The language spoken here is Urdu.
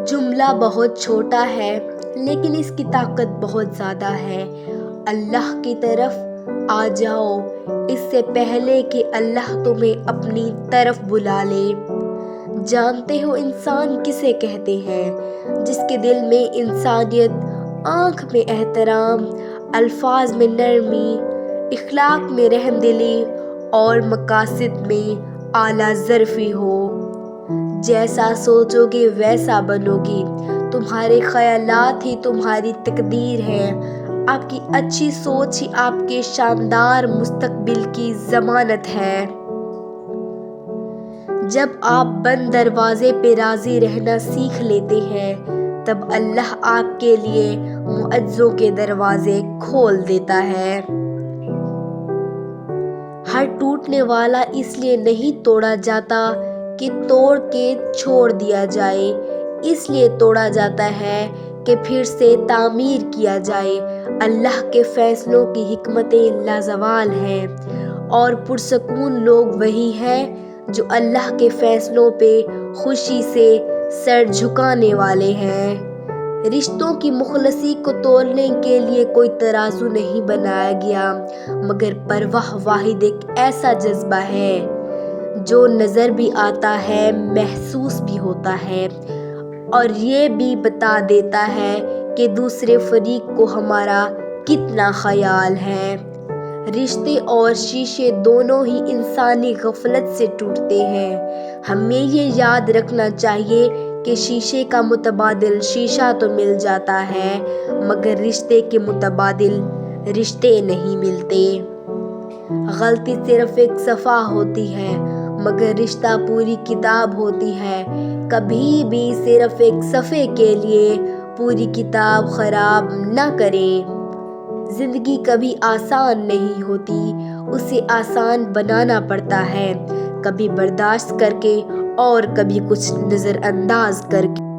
جملہ بہت چھوٹا ہے لیکن اس کی طاقت بہت زیادہ ہے۔ اللہ کی طرف آ جاؤ اس سے پہلے کہ اللہ تمہیں اپنی طرف بلا لے۔ جانتے ہو انسان کسے کہتے ہیں؟ جس کے دل میں انسانیت، آنکھ میں احترام، الفاظ میں نرمی، اخلاق میں رحم دلی اور مقاصد میں اعلیٰ ظرفی ہو۔ جیسا سوچو گے ویسا بنو گی، تمہارے خیالات ہی تمہاری تقدیر ہیں، آپ کی اچھی سوچ ہی آپ کے شاندار مستقبل کی ضمانت ہے۔ جب آپ بند دروازے پہ راضی رہنا سیکھ لیتے ہیں تب اللہ آپ کے لیے معجزوں کے دروازے کھول دیتا ہے۔ ہر ٹوٹنے والا اس لیے نہیں توڑا جاتا کہ توڑ کے چھوڑ دیا جائے، اس لیے توڑا جاتا ہے کہ پھر سے تعمیر کیا جائے۔ اللہ کے فیصلوں کی حکمتیں لازوال ہیں اور پرسکون لوگ وہی ہیں جو اللہ کے فیصلوں پہ خوشی سے سر جھکانے والے ہیں۔ رشتوں کی مخلصی کو تولنے کے لیے کوئی ترازو نہیں بنایا گیا، مگر پرواہ واحد ایک ایسا جذبہ ہے جو نظر بھی آتا ہے، محسوس بھی ہوتا ہے اور یہ بھی بتا دیتا ہے کہ دوسرے فریق کو ہمارا کتنا خیال ہے۔ رشتے اور شیشے دونوں ہی انسانی غفلت سے ٹوٹتے ہیں۔ ہمیں یہ یاد رکھنا چاہیے کہ شیشے کا متبادل شیشہ تو مل جاتا ہے مگر رشتے کے متبادل رشتے نہیں ملتے۔ غلطی صرف ایک صفحہ ہوتی ہے مگر رشتہ پوری کتاب ہوتی ہے۔ کبھی بھی صرف ایک صفحے کے لیے پوری کتاب خراب نہ کریں۔ زندگی کبھی آسان نہیں ہوتی، اسے آسان بنانا پڑتا ہے، کبھی برداشت کر کے اور کبھی کچھ نظر انداز کر کے۔